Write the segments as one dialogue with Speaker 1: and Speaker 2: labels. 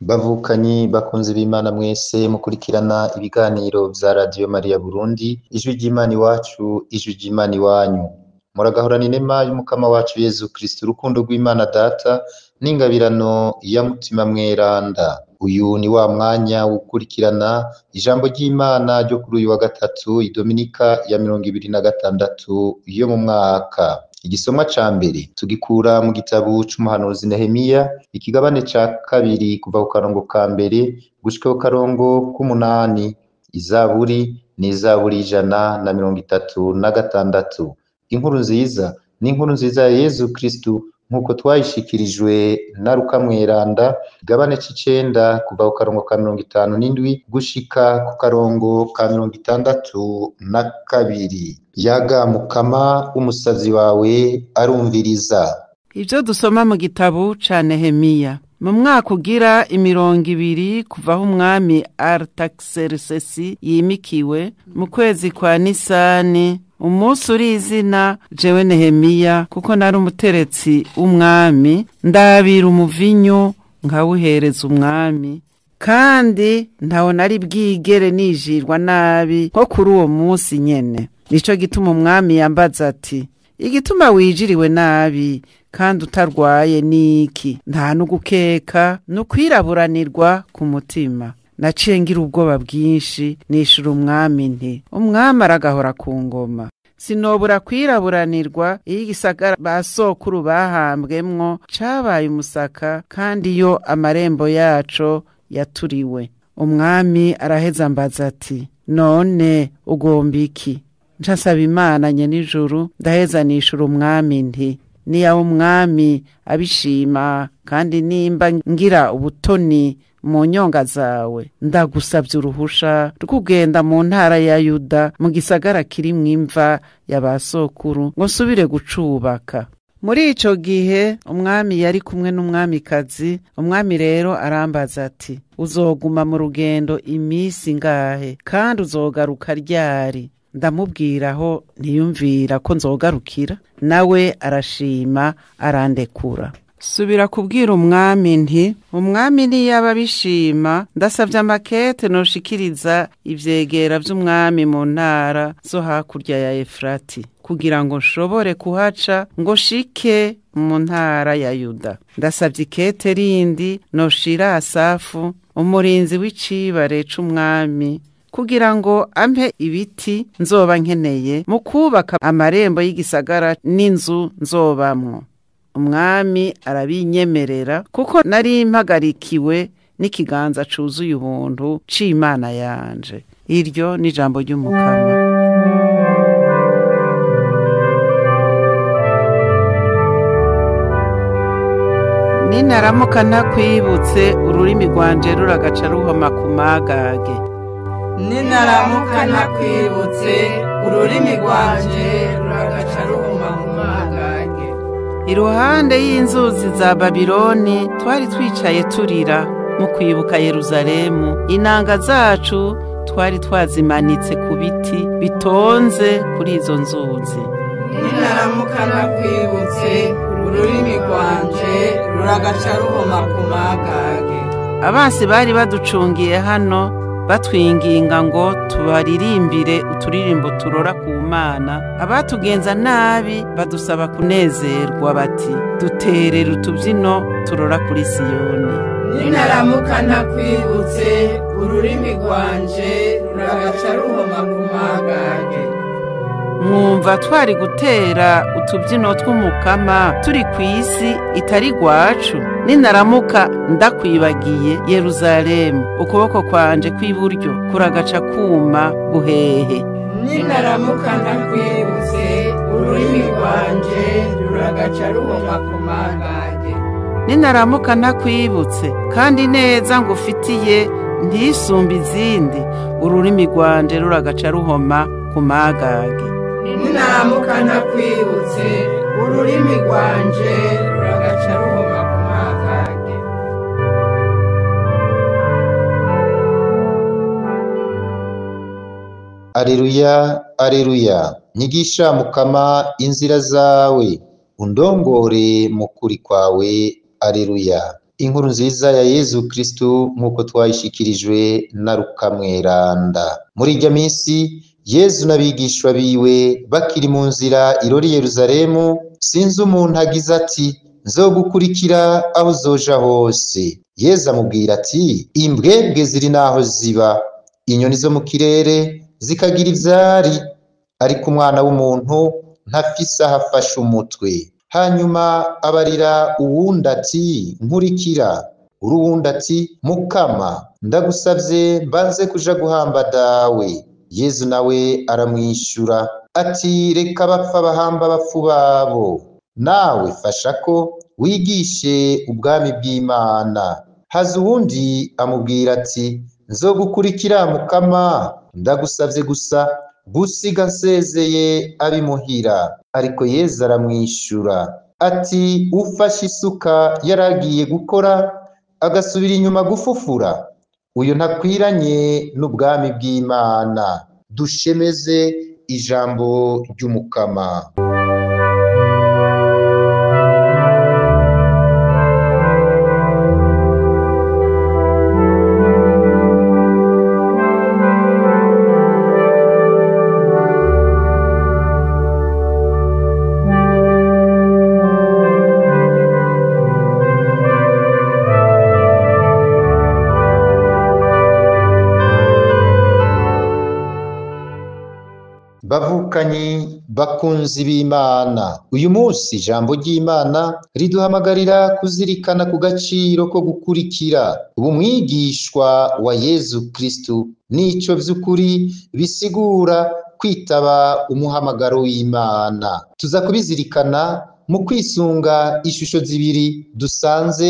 Speaker 1: Bavukanyi bakunzi b'Imana mwese mukurikirana ibiganiro vya Radio Maria Burundi, ijwi ry'Imana iwacu, ijwi ry'Imana iwanyu. Muragahorana inema y'umukama wacu Yezu Kristo, urukundo rw'Imana Data n'ingabirano ya Mutima Mweranda. Uyu ni wa mwanya wo gukurikirana ijambo ry'Imana ryo kuri uyu wa gatatu, idominika ya 26 yo mu mwaka. Igisomwa ca mbere tugikura mu gitabo c'umuhanuzi Nehemiya, ikigabane ca kabiri kuva ku karongo ka mbere gushika ku karongo k'umunani. Izaburi ni izaburi 136. Inkuru nziza ni inkuru nziza ya Yezu Kristu nkuko twayishikirijwe na Luka Mweranda, igabane c'icenda kuva ku karongo ka 57 gushika ku karongo ka 62. Yaga Mukama umusazi wawe arumviriza.
Speaker 2: Ivyo dusoma mu gitabo ca Nehemiya. Mu mwaka ugira 200 kuvaho umwami Artaxerxes yimikiwe mu kwezi kwa Nisani, umunsi uri izina jewe Nehemiya, kuko nari umuteretsi w'umwami, ndabira umuvinyu nkawuhereza umwami, kandi ntaho nari bwigere nijirwa nabi nko kuri uwo munsi nyene. Nico gituma umwami yambaza ati, igituma wijiriwe nabi kandi utarwaye niki? Nta n'ugukeka n'ukwiraburanirwa ku mutima. Naciye ngira ubwoba bwinshi, nishura umwami nti, umwami aragahora ku ngoma, sinobura kwiraburanirwa iyo igisagara ba sokuru bahambwemwo cabaye umusaka, kandi yo amarembo yaco yaturiwe. Umwami araheza ambaza ati, none ugomba iki? Nsaba Imana nyenijuru, ndaheza nishura umwami nti, niyawe umwami abishima, kandi nimba ngira ubutoni mu nyonga zawe, ndagusavye uruhusha rw'ugenda mu ntara ya Yuda, mu gisagara kirimwo imva ya basokuru, ngo nsubire gucubaka. Muri ico gihe umwami yari kumwe n'umwamikazi. Umwami rero arambaza ati, uzoguma mu rugendo imisi ngahe, kandi uzogaruka ryari? Ndamubwiraho ntiyumvira ko nzogarukira, nawe arashima arandekura. Subira kubwira umwami nti, umwami niyaba bishima, ndasavye amakete noshikiriza ivyegera vy'umwami mu ntara zo hakurya ya Efrati, kugira ngo nshobore kuhaca ngo shike mu ntara ya Yuda. Ndasavye ikete rindi noshira Asafu, umurinzi w'icibare c'umwami, kugira ngo ampe ibiti nzoba nkeneye mu kubaka amarembo y'igisagara n'inzu nzobamwo. Umwami arabinyemerera, kuko nari mpagarikiwe n'ikiganza cuzuye ubuntu c'Imana yanje. Iryo ni ijambo ry'Umukama. Ninaramuka ntakwibutse, ururimi rwanje ruragaca ruhoma ku magage.
Speaker 3: Ninaramuka ntakwibutse, ururimi rwanje ruragaca ruhoma ku magage.
Speaker 2: Iruhande y'inzuzi za Babiloni twari twicaye turira mu kwibuka Yeruzalemu. Inanga zacu twari twazimanitse ku biti bitonze kuri izo nzuzi.
Speaker 3: Ninaramuka ntakwibutse, ururimi rwanje ruragaca ruhoma ku magage.
Speaker 2: Abansi bari baducungiye hano, batwinginga ngo tubaririmbire uturirimbo turora ku Mana. Abatugenza nabi badusaba kunezerwa, bati, duterere utubyino turora kuri Siyoni.
Speaker 3: Ninaramuka ntakwibutse, ururimi rwanje ruragaca ruhoma ku magage.
Speaker 2: Mwumva twari gutera utubyino tw'Umukama turi kw'isi itari gwacu? Ninaramuka ndakwibagiye Yeruzalemu, ukuboko kwanje kw'iburyo kuragaca kuma buhehe.
Speaker 3: Ninaramuka ntakwibutse, ururimi rwanje ruragaca ruhoma ku magage.
Speaker 2: Ninaramuka ntakwibutse, kandi neza ngufitiye ntisumba izindi, ururimi rwanje ruragaca ruhoma ku magage.
Speaker 3: Ninaramuka ntakwibutse, ururimi rwanje ruragaca ruhoma ku magage.
Speaker 1: Aleluya, aleluya. Nyigisha Mukama inzira zawe, undongore mu kuri kwawe. Aleluya. inkuru nziza ya Yezu Kristu nk'uko twayishikirijwe na Luka mweranda. Muri irya minsi Yezu n'abigishwa biwe bakiri mu nzira irori Yeruzalemu, sinzi umuntu agize ati nzogukurikira aho uzoja hose. Yezu amubwira ati imbwebwe ziri naho ziba, inyoni zo mu kirere zikagira ivyari, ariko umwana w'umuntu ntafise aho afashe umutwe. Hanyuma abarira uwundi ati nkurikira, uruwundi ati Mukama ndagusavye mbanze kuja guhamba dawe. Yezu nawe aramwishura ati reka bapfa bahamba abapfu babo, nawe fasha ko wigishe ubwami bw'Imana. Haza uwundi amubwira ati nzogukurikira Mukama, ndagusavye gusa gusiga nsezeye abimuhira. Ariko Yezu aramwishura ati ufashe isuka yaragiye gukora agasubira inyuma gufufura, uyu ntakwiranye n'ubwami bw'Imana. Dushemeze ijambo ry'Umukama. Bavukanyi bakunzi b'Imana, uyu munsi ijambo ry'Imana riduhamagarira kuzirikana ku gaciro ko gukurikira umwigishwa wa Yezu Kristu, nico vy'ukuri bisigura kwitaba umuhamagaro w'Imana. Tuza kubizirikana mu kwisunga ishusho zibiri dusanze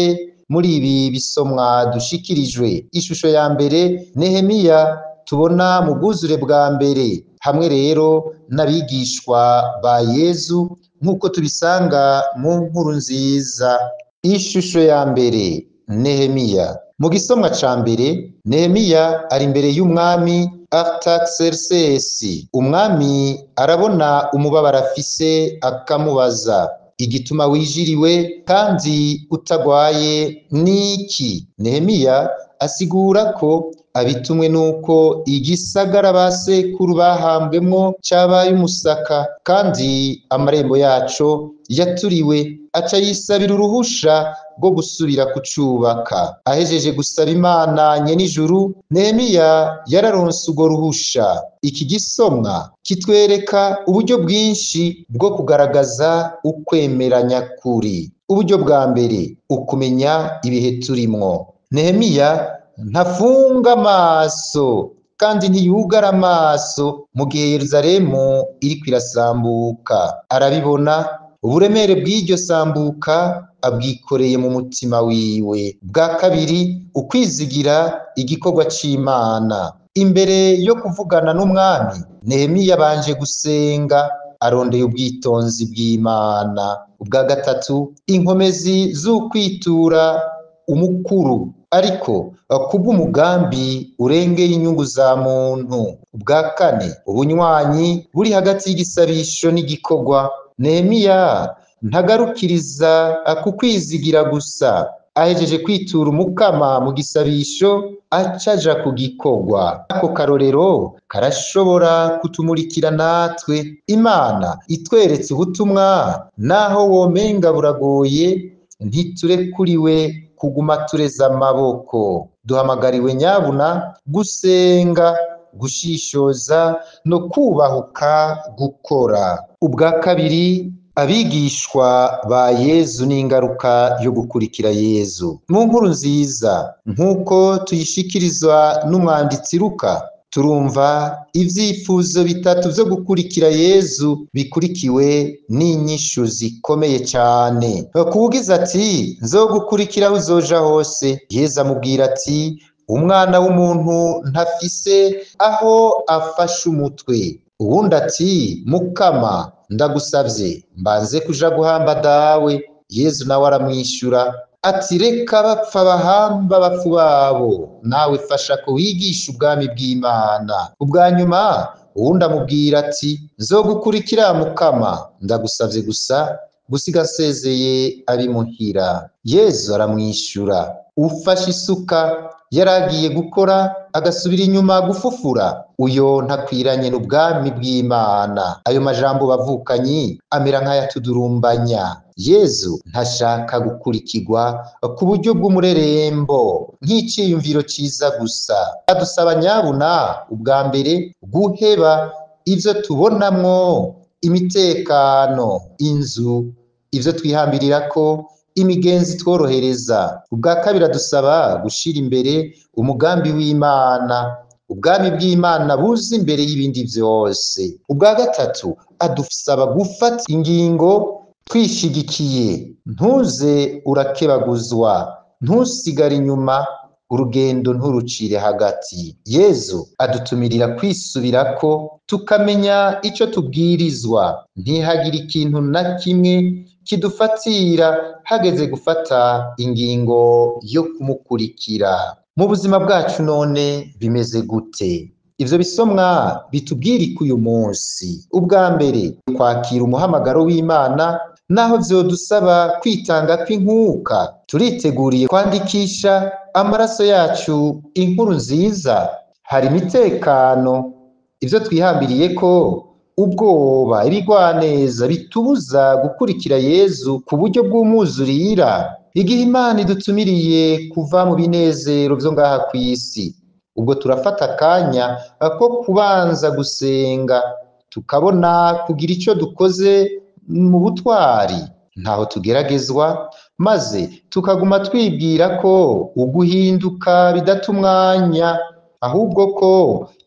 Speaker 1: muri ibi bisomwa dushikirijwe. Ishusho ya mbere Nehemiya tubona mu bwuzure bwa mbere, hamwe rero n'abigishwa ba Yezu nk'uko tubisanga mu nkuru nziza. Ishusho ya mbere Nehemiya. Mu gisomwa ca mbere Nehemiya ari imbere y'umwami Artaxerxes. Umwami arabona umubabaro afise akamubaza igituma wijiriwe kandi utagwaye niki. Nehemiya asigura ko abitumwe nuko igisagara basekuru bahambwemwo cabaye umusaka, kandi amarembo yaco yaturiwe, aca yisabira uruhusha rwo gusubira kucubaka. Ahejeje gusaba Imana nyenijuru, Nehemiya yararonse urwo ruhusha. Iki gisomwa kitwereka uburyo bwinshi bwo kugaragaza ukwemera nyakuri. Uburyo bwa mbere, ukumenya ibihe turimwo. Nehemiya ntafunga amaso kandi ntiyugara amaso mu gihe Yeruzalemu iriko irasambuka. Arabibona uburemere bw'iryo sambuka, abwikoreye mu mutima wiwe. Bwa kabiri, ukwizigira igikorwa c'Imana. Imbere yo kuvugana n'umwami, Nehemiya yabanje gusenga, arondeye ubwitonzi bw'Imana. Ubwa gatatu, inkomezi z'ukwitura umukuru, ariko kubw'umugambi urengeye inyungu za muntu. Ubwa kane, ubunywanyi buri hagati y'igisabisho n'igikorwa. Nehemiya ntagarukiriza ku kwizigira gusa. Ahejeje kwitura Umukama mu gisabisho, acaja ku gikorwa. Ako karorero karashobora kutumurikira natwe. Imana itweretse ubutumwa, naho womenga buragoye, ntiturekuriwe kuguma tureza amaboko. Duhamagariwe nyabuna gusenga, gushishoza no kubahuka gukora. Ubwa kabiri, abigishwa ba Yezu n'ingaruka yo gukurikira Yezu. Mu nkuru nziza nk'uko tuyishikirizwa n'umwanditsi Luka, turumva ivyifuzo bitatu vyo gukurikira Yezu bikurikiwe n'inyishu zikomeye cane. Kuwugize ati nzogukurikira aho uzoja hose, Yezu amubwira ati umwana w'umuntu ntafise aho afashe umutwe. Uwundi ati Mukama ndagusavye mbanze kuja guhamba dawe. Yezu nawe aramwishura ati reka bapfa bahamba abapfu babo, nawe fasha ko wigisha ubwami bw'Imana. Ubwa nyuma uwundi amubwira ati nzogukurikira Mukama, ndagusavye gusa gusiga asezeye abimuhira. Yezu aramwishura, ufashe isuka yaragiye gukora agasubira inyuma gufufura, uyo ntakwiranye n'ubwami bw'Imana. Ayo majambo bavukanyi amera nk'ayatudurumbanya. Yezu ntashaka gukurikirwa ku buryo bw'umurerembo nk'iciyumviro ciza gusa. Adusaba nyabuna ubwa mbere guheba ivyo tubonamwo imitekano, inzu, ivyo twihambirirako, imigenzi tworohereza. Ubwa kabiri adusaba gushira imbere umugambi w'Imana, ubwami bw'Imana buza imbere y'ibindi vyose. Ubwa gatatu adusaba gufata ingingo twishigikiye, ntuze urakebaguzwa, ntusigare inyuma, urugendo nturucire hagati. Yezu adutumirira kwisubirako tukamenya ico tubwirizwa, ntihagire ikintu na kimwe kidufatira hageze gufata ingingo yo kumukurikira. Mu buzima bwacu none bimeze gute? Ivyo bisomwa bitubwirika uyu munsi. Ubwa mbere kwakira umuhamagaro w'Imana, naho vyodusaba kwitanga kw'inkuka, turiteguriye kwandikisha amaraso yacu inkuru nziza. Hari imitekano, ivyo twihambiriyeko, ubwoba, ibigwaneza bitubuza gukurikira Yezu ku buryo bw'umwuzurira. Igihe Imana idutumiriye kuva mu binezero vyo ngaha kw'isi, ubwo turafata akanya ko kubanza gusenga, tukabona kugira ico dukoze mu butwari, ntaho tugeragezwa, maze tukaguma twibwira ko uguhinduka bidata umwanya, ahubwo ko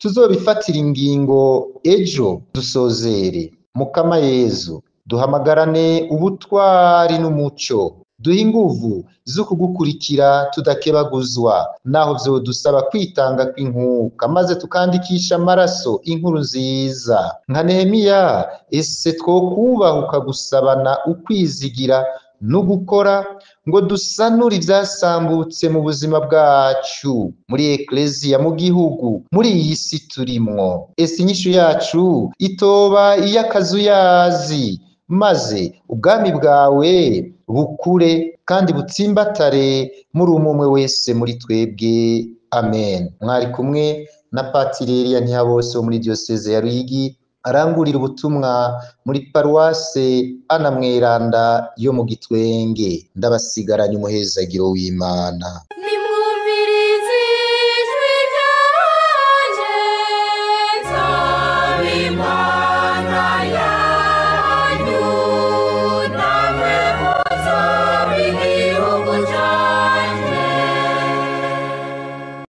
Speaker 1: tuzobifatira ingingo ejo dusozere. Mukama Yezu, duhamagarane ubutwari n'umuco, duhe inguvu zo kugukurikira tudakebaguzwa, naho vyodusaba kwitanga kw'inkuka, maze tukandikisha amaraso inkuru nziza. Nka Nehemiya, ese twokubahuka gusabana ukwizigira no gukora ngo dusanure ivyasambutse mu buzima bwacu, muri ekleziya, mu gihugu, muri iyi si turimwo? Ese inyishu yacu itoba iy'akazuyazi, maze ubwami bwawe bukure kandi butsimbatare muri umwe wese muri twebwe. Amen. Mwari kumwe na Patiri Eliya Ntihabose wo muri diyoseze ya Ruyigi, arangurira ubutumwa muri paruwase Ana Mweranda yo mu Gitwenge. Ndabasigaranye umuhezagiro w'Imana.